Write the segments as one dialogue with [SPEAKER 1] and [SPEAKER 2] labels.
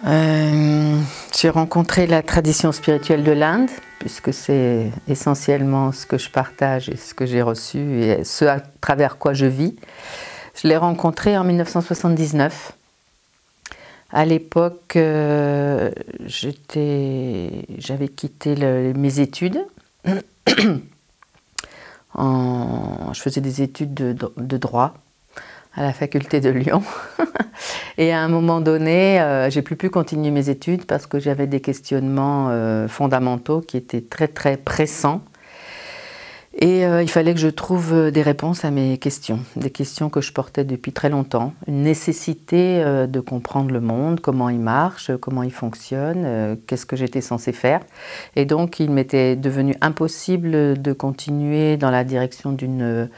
[SPEAKER 1] J'ai rencontré la tradition spirituelle de l'Inde, puisque c'est essentiellement ce que je partage et ce que j'ai reçu et ce à travers quoi je vis. Je l'ai rencontré en 1979. À l'époque, j'avais quitté mes études. Je faisais des études de droit à la faculté de Lyon. Et à un moment donné, j'ai plus pu continuer mes études parce que j'avais des questionnements fondamentaux qui étaient très très pressants. Et il fallait que je trouve des réponses à mes questions, des questions que je portais depuis très longtemps. Une nécessité de comprendre le monde, comment il marche, comment il fonctionne, qu'est-ce que j'étais censée faire. Et donc il m'était devenu impossible de continuer dans la direction d'une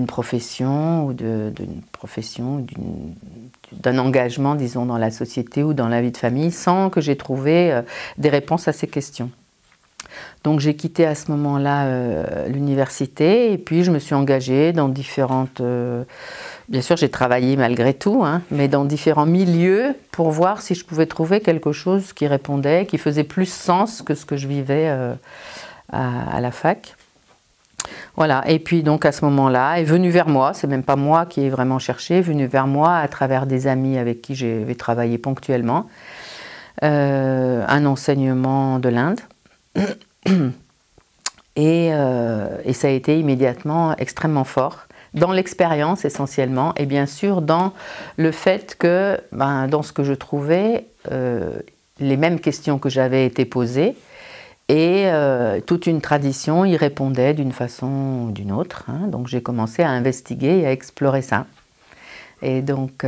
[SPEAKER 1] profession ou d'un engagement, disons, dans la société ou dans la vie de famille, sans que j'aie trouvé des réponses à ces questions. Donc j'ai quitté à ce moment-là l'université et puis je me suis engagée dans différentes... bien sûr j'ai travaillé malgré tout, hein, mais dans différents milieux pour voir si je pouvais trouver quelque chose qui répondait, qui faisait plus sens que ce que je vivais à la fac. Voilà, et puis donc à ce moment-là est venu vers moi, c'est même pas moi qui ai vraiment cherché, est venu vers moi à travers des amis avec qui j'avais travaillé ponctuellement, un enseignement de l'Inde. Et ça a été immédiatement extrêmement fort, dans l'expérience essentiellement, et bien sûr dans le fait que, dans ce que je trouvais, les mêmes questions que j'avais été posées, et toute une tradition y répondait d'une façon ou d'une autre. Hein. Donc j'ai commencé à investiguer et à explorer ça. Et donc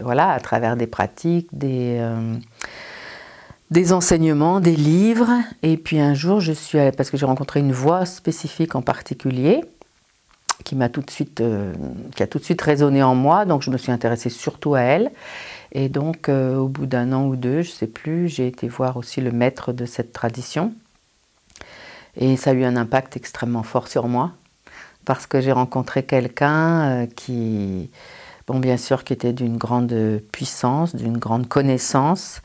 [SPEAKER 1] voilà, à travers des pratiques, des enseignements, des livres, et puis un jour je suis allée, parce que j'ai rencontré une voix spécifique en particulier qui a tout de suite résonné en moi, donc je me suis intéressée surtout à elle. Et donc au bout d'un an ou deux, je ne sais plus, j'ai été voir aussi le maître de cette tradition. Et ça a eu un impact extrêmement fort sur moi, parce que j'ai rencontré quelqu'un qui... Bon, bien sûr, qui était d'une grande puissance, d'une grande connaissance,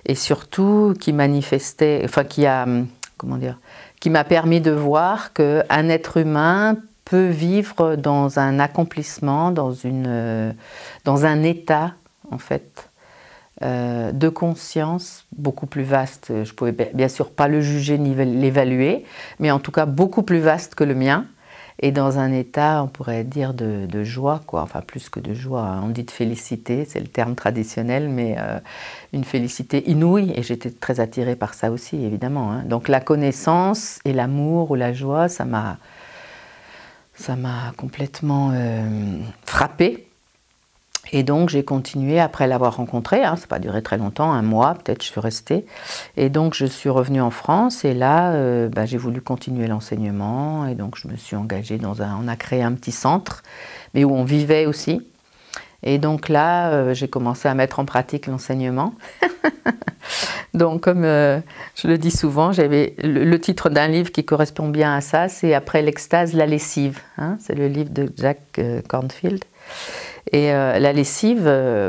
[SPEAKER 1] et surtout qui manifestait, enfin qui m'a permis de voir qu'un être humain peut vivre dans un accomplissement, dans un état, en fait, de conscience beaucoup plus vaste. Je ne pouvais bien sûr pas le juger ni l'évaluer, mais en tout cas beaucoup plus vaste que le mien. Et dans un état, on pourrait dire, de joie, quoi. Enfin plus que de joie, hein. On dit de félicité, c'est le terme traditionnel, mais une félicité inouïe, et j'étais très attirée par ça aussi, évidemment. Hein. Donc la connaissance et l'amour ou la joie, ça m'a complètement frappée. Et donc j'ai continué après l'avoir rencontré, hein, ça n'a pas duré très longtemps, un mois peut-être je suis restée. Et donc je suis revenue en France et là j'ai voulu continuer l'enseignement et donc je me suis engagée on a créé un petit centre, mais où on vivait aussi. Et donc là j'ai commencé à mettre en pratique l'enseignement. Donc comme je le dis souvent, j'avais le titre d'un livre qui correspond bien à ça, c'est Après l'extase, la lessive. Hein, c'est le livre de Jack Kornfield. Et la lessive,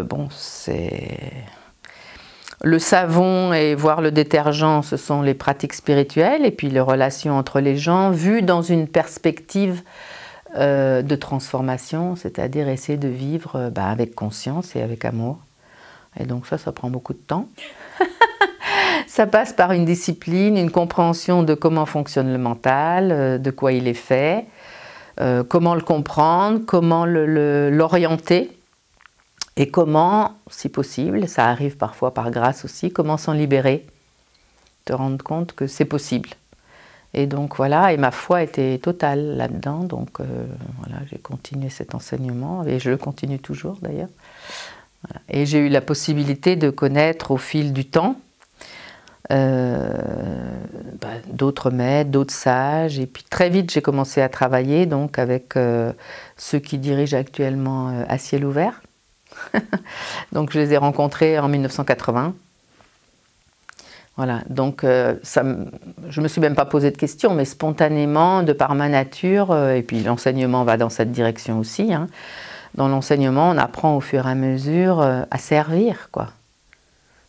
[SPEAKER 1] bon, c'est... Le savon et voire le détergent, ce sont les pratiques spirituelles et puis les relations entre les gens vues dans une perspective de transformation, c'est-à-dire essayer de vivre avec conscience et avec amour. Et donc ça prend beaucoup de temps. Ça passe par une discipline, une compréhension de comment fonctionne le mental, de quoi il est fait. Comment le comprendre, comment l'orienter et comment, si possible, ça arrive parfois par grâce aussi, comment s'en libérer, te rendre compte que c'est possible. Et donc voilà, et ma foi était totale là-dedans, donc voilà, j'ai continué cet enseignement et je le continue toujours d'ailleurs. Voilà. Et j'ai eu la possibilité de connaître au fil du temps d'autres maîtres, d'autres sages, et puis très vite j'ai commencé à travailler donc avec ceux qui dirigent actuellement À Ciel Ouvert. Donc je les ai rencontrés en 1980. Voilà, donc je me suis même pas posé de questions, mais spontanément, de par ma nature, et puis l'enseignement va dans cette direction aussi, hein. Dans l'enseignement, on apprend au fur et à mesure à servir, quoi.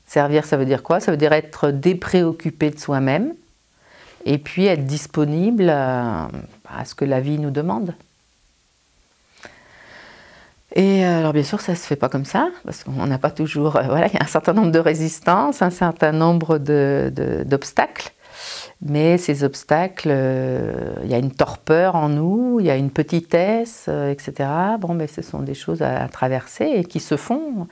[SPEAKER 1] Servir, ça veut dire quoi? Ça veut dire être dépréoccupé de soi-même et puis être disponible à ce que la vie nous demande. Et alors bien sûr, ça ne se fait pas comme ça, parce qu'on n'a pas toujours... voilà, il y a un certain nombre de résistances, un certain nombre d'obstacles. Mais ces obstacles, il y a une torpeur en nous, il y a une petitesse, etc. Bon, mais ce sont des choses à traverser et qui se font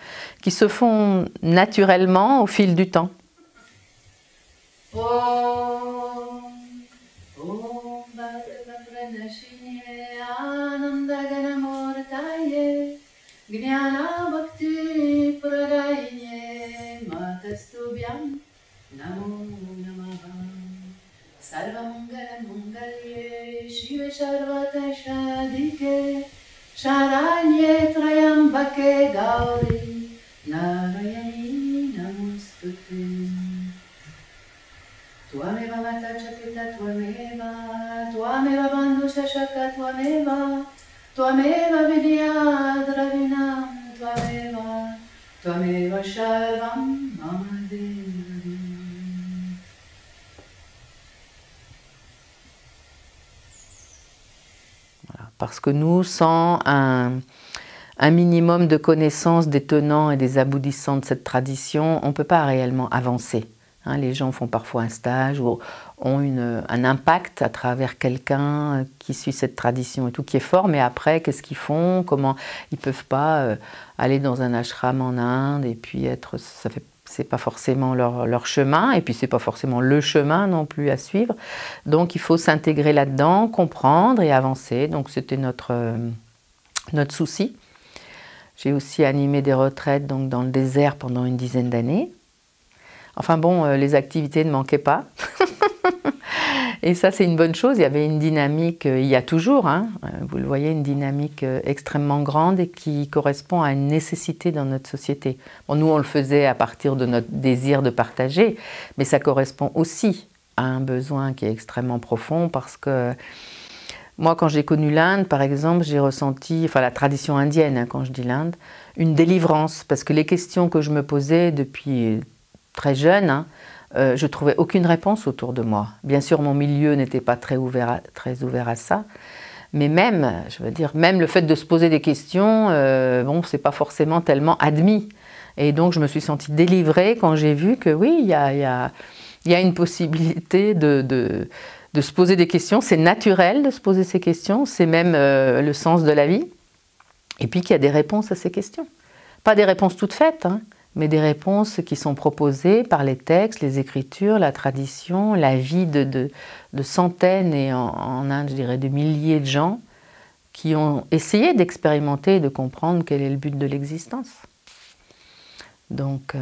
[SPEAKER 1] naturellement au fil du temps.
[SPEAKER 2] Sarvamangalamangale Shive Sarvata Shadike Sharanye Trayambake Gauri Narayani Namostute Tvameva Matacha Pita Tvameva Bandhu Shashaka Tvameva Vidya Dravinam Tvameva Sharvam Mamadev.
[SPEAKER 1] Parce que nous, sans un minimum de connaissances des tenants et des aboutissants de cette tradition, on ne peut pas réellement avancer. Hein, les gens font parfois un stage ou ont un impact à travers quelqu'un qui suit cette tradition et tout, qui est fort, mais après, qu'est-ce qu'ils font? Comment ils ne peuvent pas aller dans un ashram en Inde et puis être... c'est pas forcément leur chemin, et puis c'est pas forcément le chemin non plus à suivre. Donc il faut s'intégrer là-dedans, comprendre et avancer. Donc c'était notre souci. J'ai aussi animé des retraites donc, dans le désert pendant une dizaine d'années. Enfin bon, les activités ne manquaient pas. Et ça, c'est une bonne chose. Il y avait une dynamique, il y a toujours, hein, vous le voyez, une dynamique extrêmement grande et qui correspond à une nécessité dans notre société. Bon, nous, on le faisait à partir de notre désir de partager, mais ça correspond aussi à un besoin qui est extrêmement profond parce que moi, quand j'ai connu l'Inde, par exemple, j'ai ressenti, enfin la tradition indienne, hein, quand je dis l'Inde, une délivrance parce que les questions que je me posais depuis très jeune, hein, je trouvais aucune réponse autour de moi. Bien sûr, mon milieu n'était pas très ouvert à ça, mais même, je veux dire, même le fait de se poser des questions, bon, c'est pas forcément tellement admis. Et donc, je me suis sentie délivrée quand j'ai vu que oui, il y a une possibilité de se poser des questions. C'est naturel de se poser ces questions, c'est même le sens de la vie. Et puis qu'il y a des réponses à ces questions. Pas des réponses toutes faites, hein, mais des réponses qui sont proposées par les textes, les écritures, la tradition, la vie de centaines et en Inde, je dirais, de milliers de gens qui ont essayé d'expérimenter et de comprendre quel est le but de l'existence. Donc,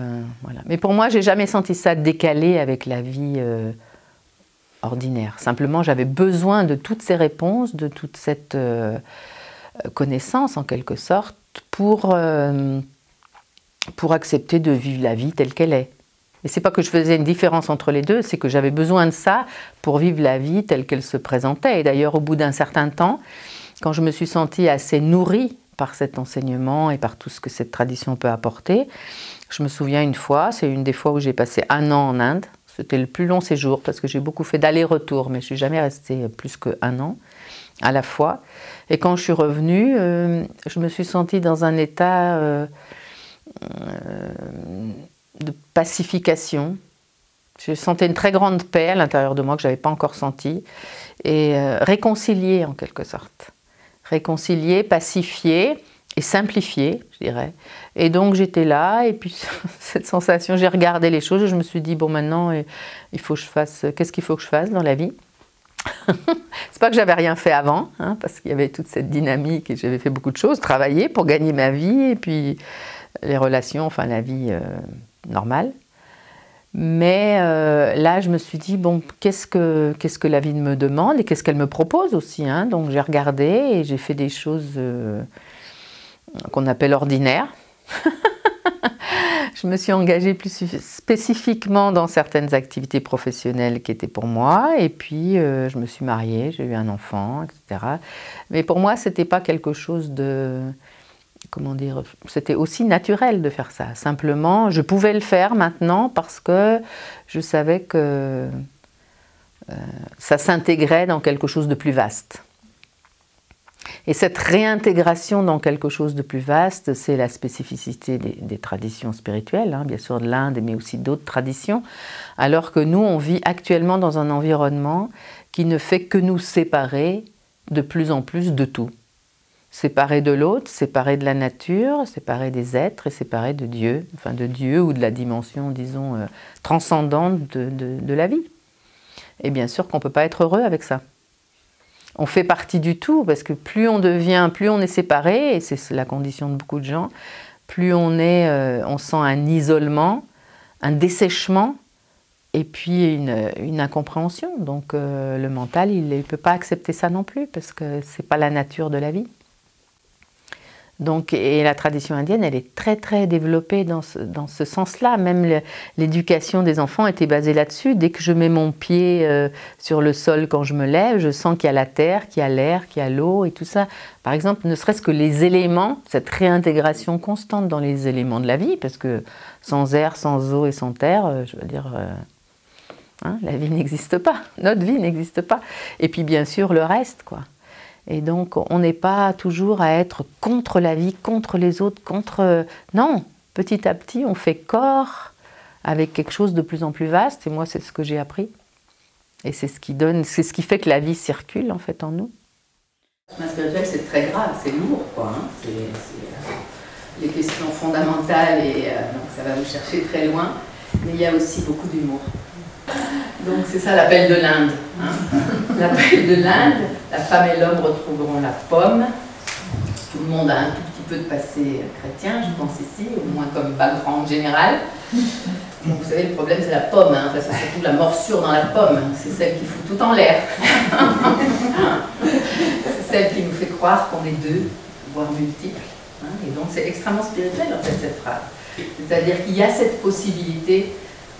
[SPEAKER 1] voilà. Mais pour moi, je n'ai jamais senti ça décalé avec la vie ordinaire. Simplement, j'avais besoin de toutes ces réponses, de toute cette connaissance, en quelque sorte, pour accepter de vivre la vie telle qu'elle est. Et c'est pas que je faisais une différence entre les deux, c'est que j'avais besoin de ça pour vivre la vie telle qu'elle se présentait. Et d'ailleurs, au bout d'un certain temps, quand je me suis sentie assez nourrie par cet enseignement et par tout ce que cette tradition peut apporter, je me souviens une fois, c'est une des fois où j'ai passé 1 an en Inde. C'était le plus long séjour parce que j'ai beaucoup fait d'aller-retour, mais je suis jamais restée plus qu'1 an à la fois. Et quand je suis revenue, je me suis sentie dans un état de pacification. Je sentais une très grande paix à l'intérieur de moi que je n'avais pas encore sentie, et réconciliée en quelque sorte. Réconciliée, pacifiée et simplifiée, je dirais. Et donc j'étais là, et puis cette sensation, j'ai regardé les choses, et je me suis dit, bon maintenant, il faut que je fasse, qu'est-ce qu'il faut que je fasse dans la vie? C'est pas que j'avais rien fait avant, hein, parce qu'il y avait toute cette dynamique, et j'avais fait beaucoup de choses, travailler pour gagner ma vie, et puis les relations, enfin la vie normale. Mais là, je me suis dit, bon, qu'est-ce que la vie me demande et qu'est-ce qu'elle me propose aussi, hein. Donc j'ai regardé et j'ai fait des choses qu'on appelle ordinaires. Je me suis engagée plus spécifiquement dans certaines activités professionnelles qui étaient pour moi. Et puis, je me suis mariée, j'ai eu un enfant, etc. Mais pour moi, ce n'était pas quelque chose comment dire, c'était aussi naturel de faire ça. Simplement, je pouvais le faire maintenant parce que je savais que ça s'intégrait dans quelque chose de plus vaste. Et cette réintégration dans quelque chose de plus vaste, c'est la spécificité des traditions spirituelles, hein, bien sûr de l'Inde, mais aussi d'autres traditions, alors que nous, on vit actuellement dans un environnement qui ne fait que nous séparer de plus en plus de tout. Séparer de l'autre, séparer de la nature, séparer des êtres et séparer de Dieu, enfin de Dieu ou de la dimension, disons, transcendante de la vie. Et bien sûr qu'on ne peut pas être heureux avec ça. On fait partie du tout, parce que plus on devient, plus on est séparé, et c'est la condition de beaucoup de gens, plus on sent un isolement, un dessèchement, et puis une incompréhension. Donc le mental, il ne peut pas accepter ça non plus, parce que ce n'est pas la nature de la vie. Donc, et la tradition indienne, elle est très très développée dans ce sens-là. Même l'éducation des enfants était basée là-dessus. Dès que je mets mon pied sur le sol quand je me lève, je sens qu'il y a la terre, qu'il y a l'air, qu'il y a l'eau et tout ça. Par exemple, ne serait-ce que les éléments, cette réintégration constante dans les éléments de la vie, parce que sans air, sans eau et sans terre, je veux dire, hein, la vie n'existe pas, notre vie n'existe pas. Et puis bien sûr le reste, quoi. Et donc, on n'est pas toujours à être contre la vie, contre les autres, contre... Non, petit à petit, on fait corps avec quelque chose de plus en plus vaste. Et moi, c'est ce que j'ai appris. Et c'est ce qui fait que la vie circule, en fait, en nous.
[SPEAKER 3] Le chemin spirituel, c'est très grave, c'est lourd, quoi. Hein. C'est les questions fondamentales, et donc ça va vous chercher très loin. Mais il y a aussi beaucoup d'humour. Donc c'est ça l'appel de l'Inde. Hein. L'appel de l'Inde, la femme et l'homme retrouveront la pomme. Tout le monde a un tout petit peu de passé chrétien, je pense ici, au moins comme background général. Donc vous savez, le problème c'est la pomme, hein. Enfin, c'est surtout la morsure dans la pomme, c'est celle qui fout tout en l'air. C'est celle qui nous fait croire qu'on est deux, voire multiples. Hein. Et donc c'est extrêmement spirituel en fait cette phrase. C'est-à-dire qu'il y a cette possibilité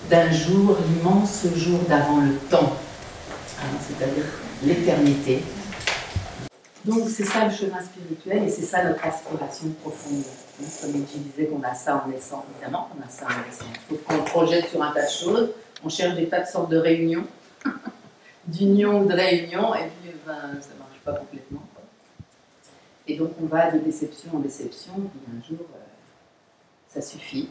[SPEAKER 3] d'un jour, l'immense jour d'avant le temps, c'est-à-dire l'éternité. Donc c'est ça le chemin spirituel et c'est ça notre aspiration profonde. Comme je disais qu'on a ça en naissant, évidemment qu'on a ça en naissant. Sauf qu'on projette sur un tas de choses, on cherche des tas de sortes de réunions, d'union ou de réunion, et puis ben, ça ne marche pas complètement. Quoi. Et donc on va de déception en déception, puis un jour, ça suffit.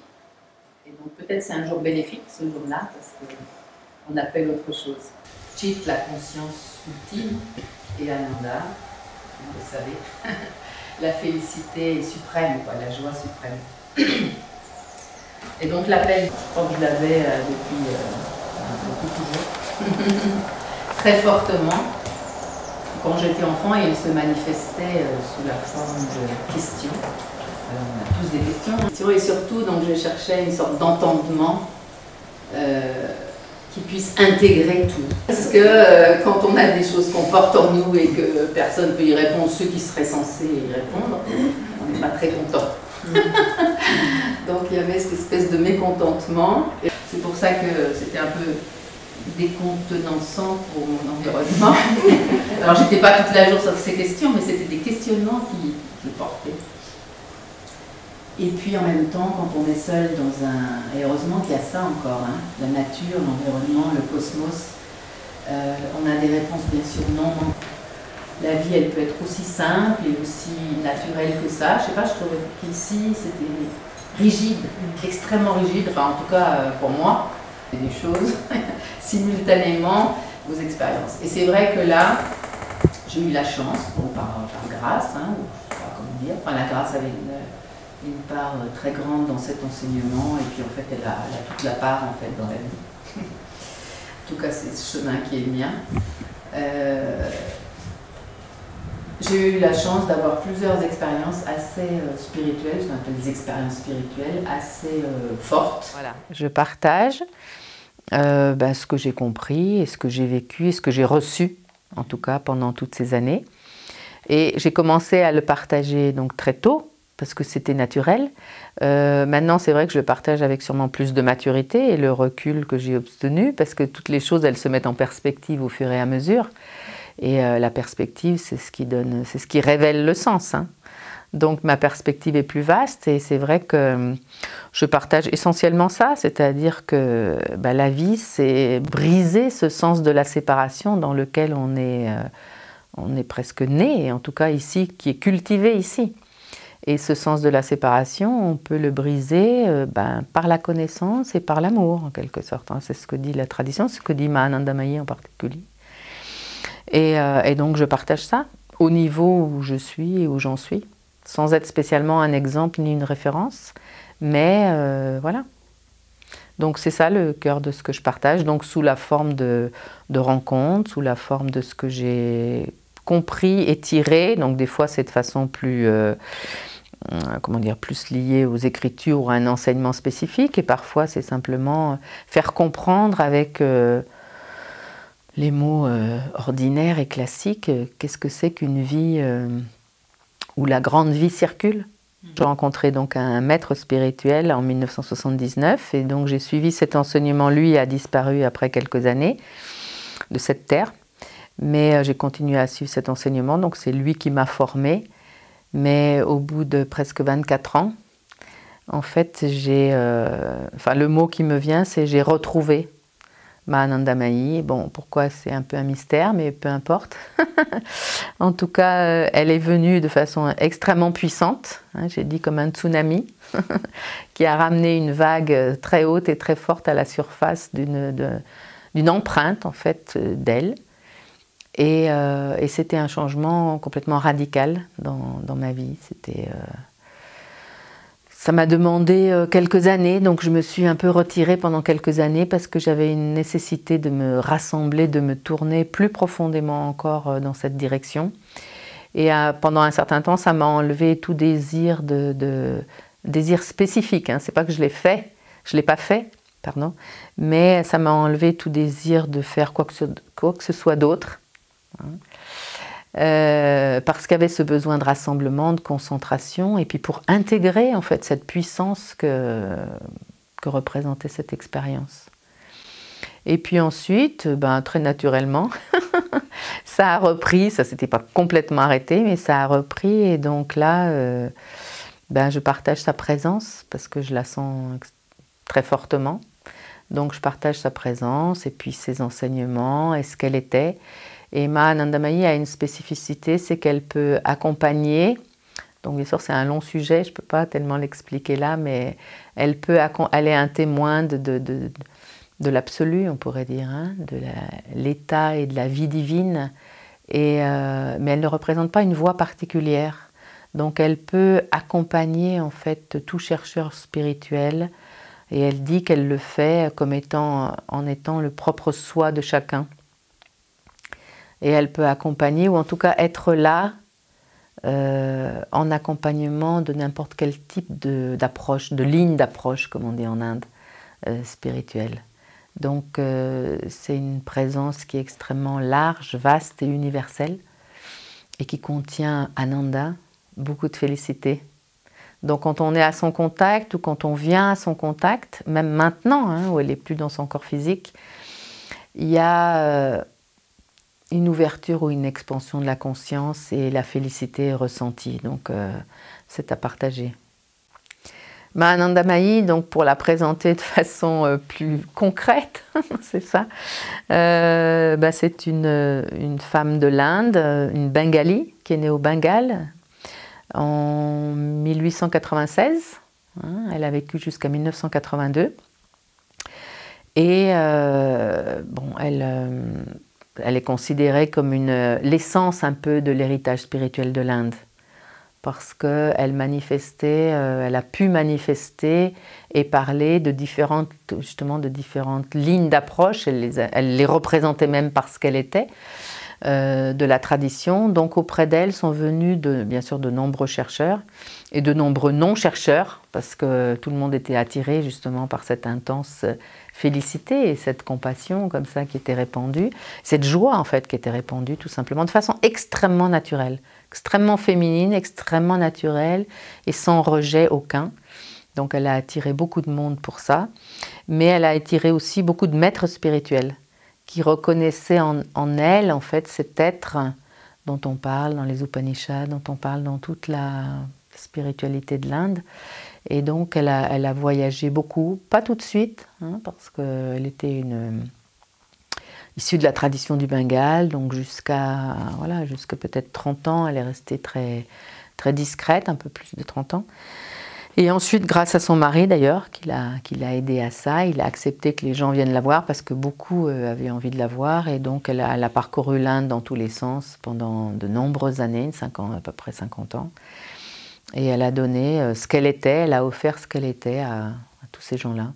[SPEAKER 3] Et donc peut-être c'est un jour bénéfique ce jour-là parce qu'on appelle autre chose. Chit, la conscience ultime, et Ananda, vous le savez, la félicité suprême, quoi, la joie suprême. Et donc l'appel, je crois que je l'avais depuis toujours, très fortement. Quand j'étais enfant, il se manifestait sous la forme de questions. Alors, on a tous des questions. Et surtout, donc, je cherchais une sorte d'entendement qui puisse intégrer tout. Parce que quand on a des choses qu'on porte en nous et que personne ne peut y répondre, ceux qui seraient censés y répondre, on n'est pas très content. Donc il y avait cette espèce de mécontentement. C'est pour ça que c'était un peu décontenançant pour mon environnement. Alors j'étais pas toute la journée sur ces questions, mais c'était des questionnements qui je portais. Et puis en même temps, quand on est seul dans un... Et heureusement qu'il y a ça encore, hein, la nature, l'environnement, le cosmos, on a des réponses bien sûr non. La vie, elle peut être aussi simple et aussi naturelle que ça. Je sais pas, je trouvais qu'ici, c'était rigide, extrêmement rigide, enfin en tout cas pour moi, des choses simultanément vos expériences. Et c'est vrai que là, j'ai eu la chance, bon, par grâce, hein, ou je sais pas comment dire, enfin la grâce avait une part très grande dans cet enseignement et puis en fait elle a toute la part en fait dans la vie. En tout cas c'est ce chemin qui est le mien. J'ai eu la chance d'avoir plusieurs expériences assez spirituelles, ce qu'on appelle des expériences spirituelles assez fortes.
[SPEAKER 1] Voilà. Je partage ce que j'ai compris et ce que j'ai vécu et ce que j'ai reçu en tout cas pendant toutes ces années. Et j'ai commencé à le partager donc très tôt, parce que c'était naturel. Maintenant, c'est vrai que je le partage avec sûrement plus de maturité et le recul que j'ai obtenu, parce que toutes les choses, elles se mettent en perspective au fur et à mesure. Et la perspective, c'est ce qui révèle le sens. Hein. Donc ma perspective est plus vaste et c'est vrai que je partage essentiellement ça, c'est-à-dire que la vie, c'est briser ce sens de la séparation dans lequel on est presque né, et en tout cas ici, qui est cultivé ici. Et ce sens de la séparation, on peut le briser par la connaissance et par l'amour, en quelque sorte. C'est ce que dit la tradition, ce que dit Mahananda Mahi en particulier. Et donc je partage ça au niveau où je suis et où j'en suis, sans être spécialement un exemple ni une référence, mais voilà. Donc c'est ça le cœur de ce que je partage, donc sous la forme de rencontres, sous la forme de ce que j'ai compris et tiré, donc des fois c'est de façon plus, plus liée aux écritures ou à un enseignement spécifique, et parfois c'est simplement faire comprendre avec les mots ordinaires et classiques, qu'est-ce que c'est qu'une vie où la grande vie circule. J'ai rencontré donc un maître spirituel en 1979 et donc j'ai suivi cet enseignement. Lui a disparu après quelques années de cette terre, mais j'ai continué à suivre cet enseignement, donc c'est lui qui m'a formée. Mais au bout de presque 24 ans, en fait, le mot qui me vient, c'est j'ai retrouvé Mahananda Mahi. Bon, pourquoi, c'est un peu un mystère, mais peu importe. En tout cas, elle est venue de façon extrêmement puissante, j'ai dit comme un tsunami, qui a ramené une vague très haute et très forte à la surface d'une empreinte, en fait, d'elle. Et c'était un changement complètement radical dans ma vie. Ça m'a demandé quelques années, donc je me suis un peu retirée pendant quelques années parce que j'avais une nécessité de me rassembler, de me tourner plus profondément encore dans cette direction. Et pendant un certain temps, ça m'a enlevé tout désir désir spécifique. C'est pas que je l'ai pas fait, pardon, mais ça m'a enlevé tout désir de faire quoi que ce soit d'autre. Parce qu'il y avait ce besoin de rassemblement, de concentration, et puis pour intégrer en fait cette puissance que représentait cette expérience. Et puis ensuite, très naturellement, ça a repris, ça s'était pas complètement arrêté, mais ça a repris, et donc là, je partage sa présence, parce que je la sens très fortement. Donc je partage sa présence, et puis ses enseignements, et ce qu'elle était. Et Mahananda Mahi a une spécificité, c'est qu'elle peut accompagner, donc bien sûr c'est un long sujet, je ne peux pas tellement l'expliquer là, mais elle est un témoin de l'absolu, on pourrait dire, de l'état et de la vie divine, mais elle ne représente pas une voie particulière. Donc elle peut accompagner en fait tout chercheur spirituel, et elle dit qu'elle le fait en étant le propre soi de chacun. Et elle peut accompagner, ou en tout cas être là, en accompagnement de n'importe quel type d'approche, de ligne d'approche, comme on dit en Inde, spirituelle. Donc c'est une présence qui est extrêmement large, vaste et universelle, et qui contient Ananda, beaucoup de félicité. Donc quand on est à son contact, ou quand on vient à son contact, même maintenant, où elle n'est plus dans son corps physique, il y a une ouverture ou une expansion de la conscience, et la félicité est ressentie. Donc c'est à partager. Mahananda Mahi, donc pour la présenter de façon plus concrète, c'est ça, c'est une femme de l'Inde, une Bengali, qui est née au Bengale en 1896. Elle a vécu jusqu'à 1982. Et elle est considérée comme l'essence un peu de l'héritage spirituel de l'Inde, parce qu'elle manifestait, elle a pu manifester et parler de différentes lignes d'approche. Elle les représentait même parce qu'elle était de la tradition. Donc auprès d'elle sont venus bien sûr de nombreux chercheurs et de nombreux non-chercheurs, parce que tout le monde était attiré justement par cette intense félicité et cette compassion comme ça qui était répandue, cette joie en fait qui était répandue tout simplement de façon extrêmement naturelle, extrêmement féminine, extrêmement naturelle et sans rejet aucun. Donc elle a attiré beaucoup de monde pour ça, mais elle a attiré aussi beaucoup de maîtres spirituels qui reconnaissaient en elle en fait cet être dont on parle dans les Upanishads, dont on parle dans toute la spiritualité de l'Inde. Et donc elle a voyagé beaucoup, pas tout de suite, hein, parce qu'elle était issue de la tradition du Bengale, donc jusqu'à peut-être 30 ans, elle est restée très, très discrète, un peu plus de 30 ans. Et ensuite, grâce à son mari d'ailleurs, qui l'a aidé à ça, il a accepté que les gens viennent la voir parce que beaucoup avaient envie de la voir. Et donc, elle a parcouru l'Inde dans tous les sens pendant de nombreuses années, à peu près 50 ans. Et elle a donné ce qu'elle était, elle a offert ce qu'elle était à tous ces gens-là.